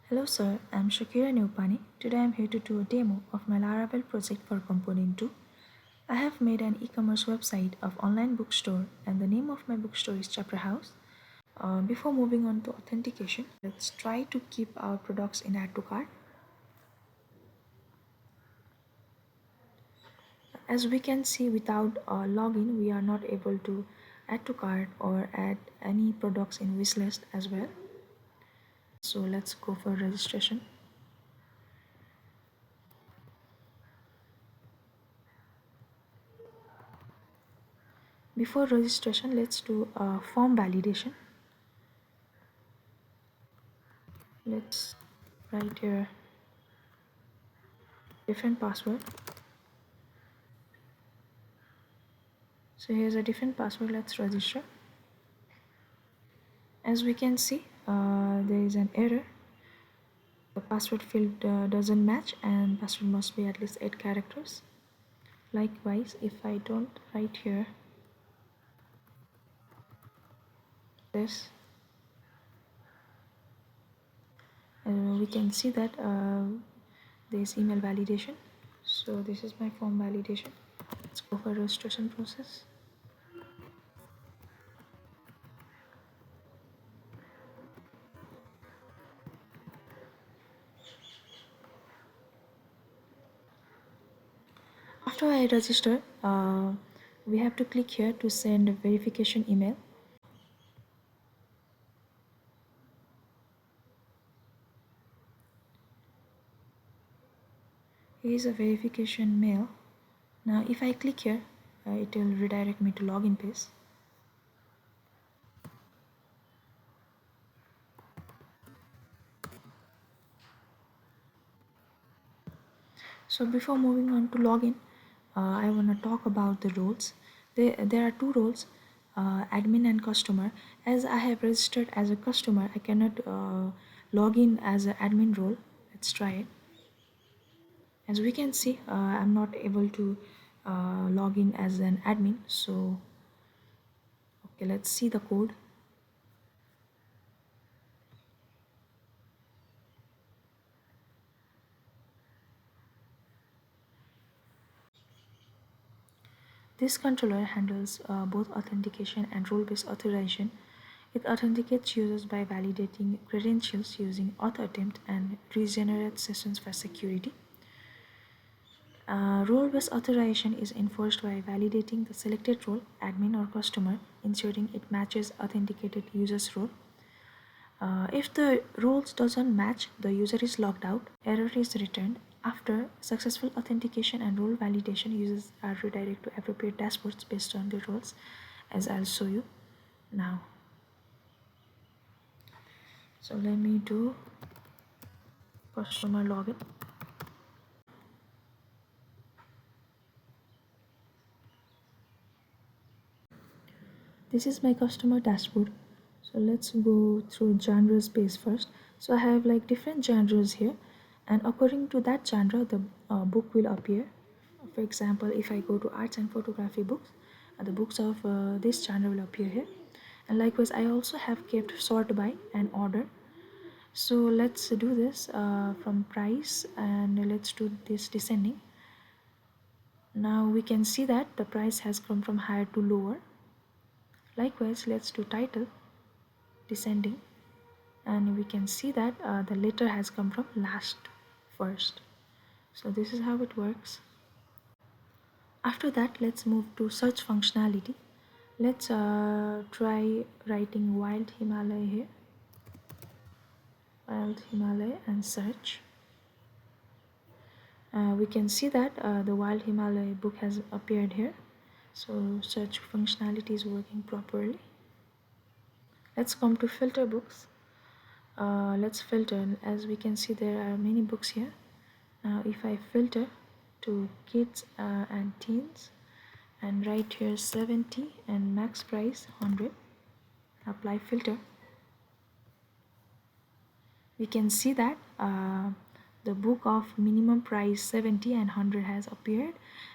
Hello sir, I'm Shakira Neupani. Today I'm here to do a demo of my Laravel project for Component 2. I have made an e-commerce website of online bookstore and the name of my bookstore is Chapter House. Before moving on to authentication, let's try to keep our products in add to cart. As we can see, without a login, we are not able to add to cart or add any products in wishlist as well. So let's go for registration. Before registration, let's do a form validation. Let's write here different password. So here's a different password. Let's register. As we can see, there is an error. The password field doesn't match and password must be at least 8 characters. Likewise, if I don't write here this, we can see that there's email validation. So this is my form validation. Let's go for registration process. After I register, we have to click here to send a verification email. Here is a verification mail. Now if I click here, it will redirect me to login page. So before moving on to login, I want to talk about the roles. There are two roles, admin and customer. As I have registered as a customer, I cannot log in as an admin role. Let's try it. As we can see, I'm not able to log in as an admin. So okay, let's see the code. This controller handles both authentication and role-based authorization. It authenticates users by validating credentials using auth attempt and regenerates sessions for security. Role-based authorization is enforced by validating the selected role, admin or customer, ensuring it matches authenticated user's role. If the roles doesn't match, the user is logged out, error is returned. After successful authentication and role validation, users are redirected to appropriate dashboards based on their roles, as I'll show you now. So let me do customer login. This is my customer dashboard. So let's go through genres page first. So I have like different genres here, and according to that genre, the book will appear. For example, if I go to arts and photography books, the books of this genre will appear here. And likewise, I also have kept sort by and order. So let's do this from price, and let's do this descending. Now we can see that the price has come from higher to lower. Likewise, let's do title descending, and we can see that the letter has come from last first. So this is how it works. After that, let's move to search functionality. Let's try writing wild Himalaya here, wild Himalaya, and search. We can see that the wild Himalaya book has appeared here. So search functionality is working properly. Let's come to filter books. Let's filter. As we can see, there are many books here. Now if I filter to kids and teens and write here 70 and max price 100, apply filter, we can see that the book of minimum price 70 and 100 has appeared,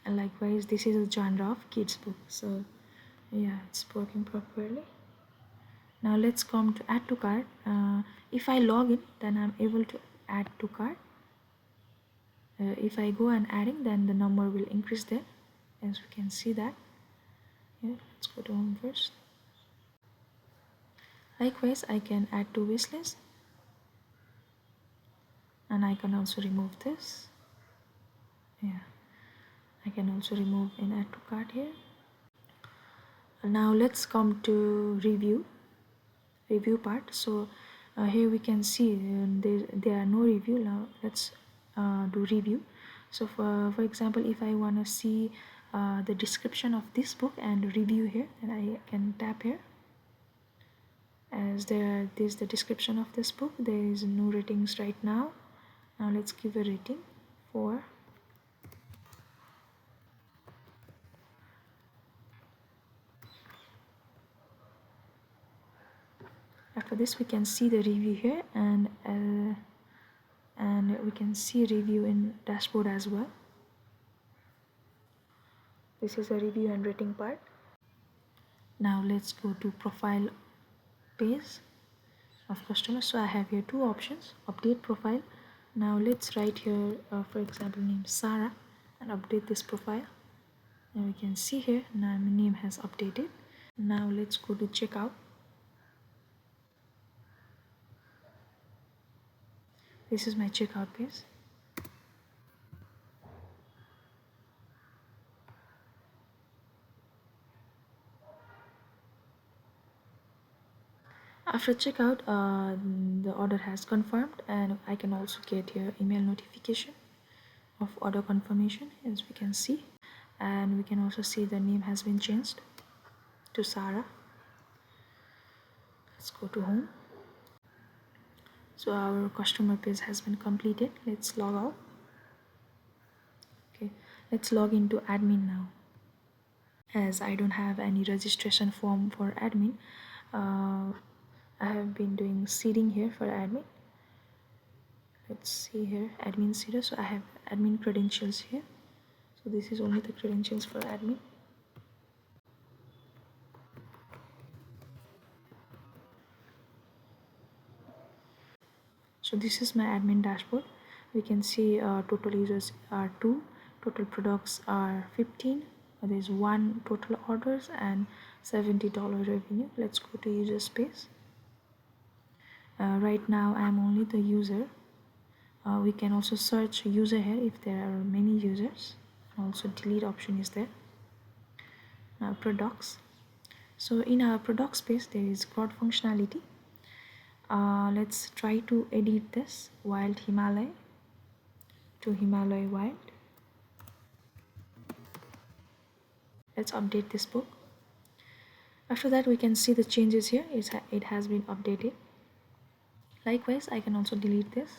and likewise this is a genre of kids book. So yeah, it's working properly. Now let's come to add to cart. If I log in, then I'm able to add to cart. If I go and adding, then the number will increase there, as we can see that. Here, let's go to home first. Likewise, I can add to wishlist, and I can also remove this. Yeah, I can also remove in add to cart here. Now let's come to review part. So here we can see there are no review. Now let's do review. So for example, if I want to see the description of this book and review here, then I can tap here. As there is the description of this book, there is no ratings right now. Now let's give a rating for. After this, we can see the review here, and we can see review in dashboard as well. This is a review and rating part. Now let's go to profile page of customer. So I have here two options: update profile. Now let's write here for example name Sarah and update this profile. And we can see here now my name has updated. Now let's go to checkout. This is my checkout page. After checkout, the order has confirmed, and I can also get here email notification of order confirmation, as we can see. And we can also see the name has been changed to Sarah. Let's go to home. So our customer page has been completed. Let's log out. Okay, let's log into admin now. As I don't have any registration form for admin, I have been doing seeding here for admin. Let's see here, admin seeder. So I have admin credentials here. So this is only the credentials for admin. So this is my admin dashboard. We can see total users are 2, total products are 15, there's 1 total orders and $70 revenue. Let's go to user space. Right now I'm only the user. We can also search user here if there are many users. Also delete option is there. Now products. So in our product space there is Crud Functionality. Let's try to edit this Wild Himalaya to Himalaya Wild. Let's update this book. After that we can see the changes here. It has been updated. Likewise, I can also delete this.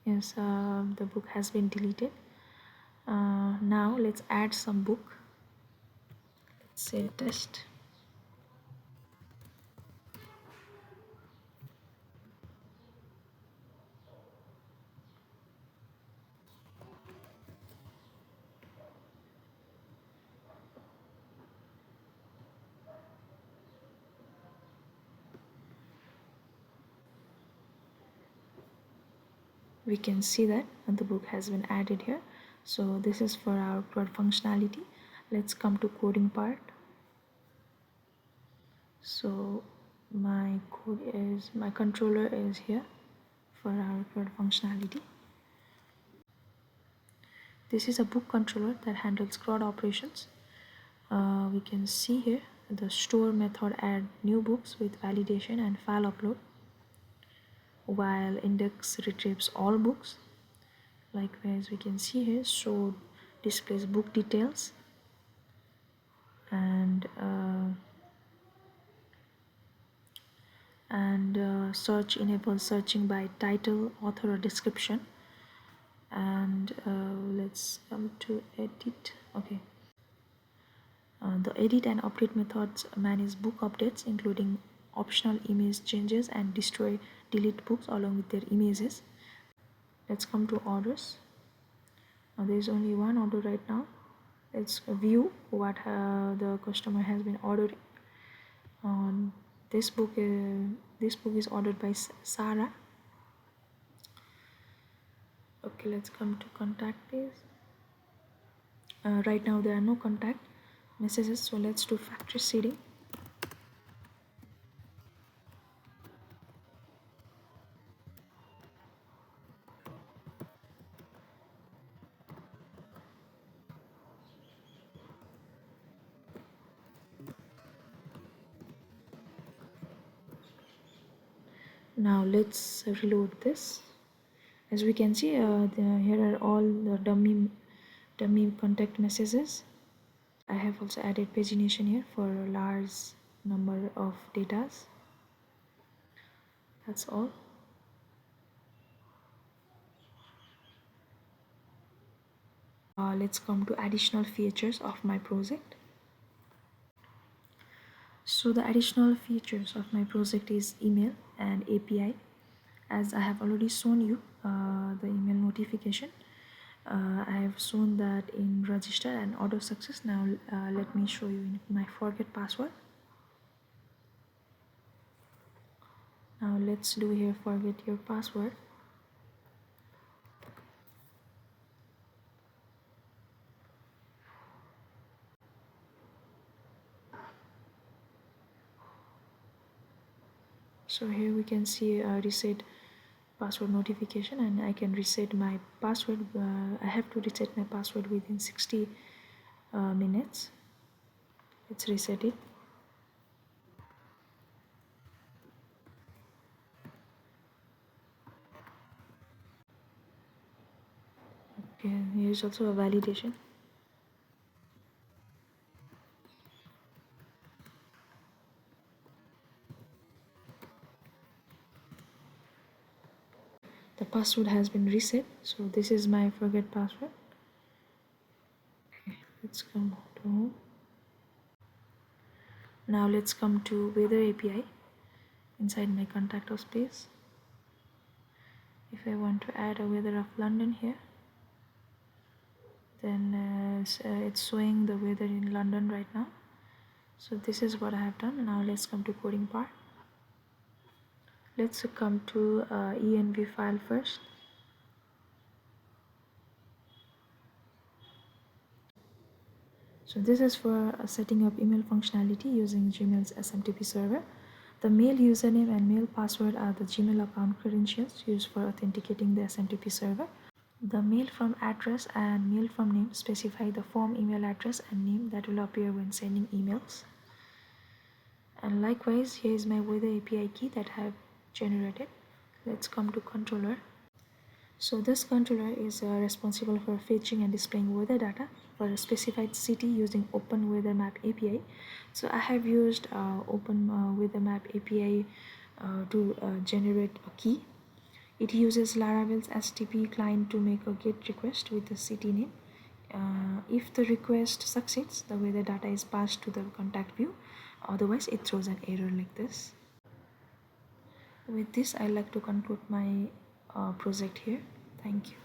Yes, the book has been deleted. Now let's add some book. Let's say test. We can see that the book has been added here. So this is for our Crud functionality. Let's come to coding part. So my controller is here for our Crud functionality. This is a book controller that handles CRUD operations. We can see here the store method add new books with validation and file upload, while index retrieves all books. Likewise, we can see here show displays book details, and search enables searching by title, author, or description. And let's come to edit. Okay. The edit and update methods manage book updates, including optional image changes and delete books along with their images. Let's come to orders. Now there is only one order right now. Let's view what the customer has been ordering. on this book is ordered by Sarah. Okay, let's come to contact page. Right now there are no contact messages, so let's do factory seeding. Now let's reload this. As we can see, here are all the dummy contact messages. I have also added pagination here for a large number of datas. That's all. Let's come to additional features of my project. So the additional features of my project is email and API. As I have already shown you the email notification, I have shown that in register and auto success. Now let me show you in my forget password. Now let's do here forget your password. So here we can see reset password notification, and I can reset my password. I have to reset my password within 60 minutes. Let's reset it. Okay, here's also a validation. The password has been reset, so this is my forget password. Okay, let's come to now let's come to weather API inside my contact space. If I want to add a weather of London here, then it's showing the weather in London right now. So this is what I have done. Now let's come to coding part. Let's come to env file first. So this is for setting up email functionality using Gmail's SMTP server. The mail username and mail password are the Gmail account credentials used for authenticating the SMTP server. The mail from address and mail from name specify the form email address and name that will appear when sending emails. And likewise, here is my weather API key that I have generated. Let's come to controller. So this controller is responsible for fetching and displaying weather data for a specified city using Open Weather Map API. So I have used Open Weather Map API to generate a key. It uses Laravel's HTTP client to make a GET request with the city name. If the request succeeds, the weather data is passed to the contact view. Otherwise, it throws an error like this. With this, I like to conclude my project here. Thank you.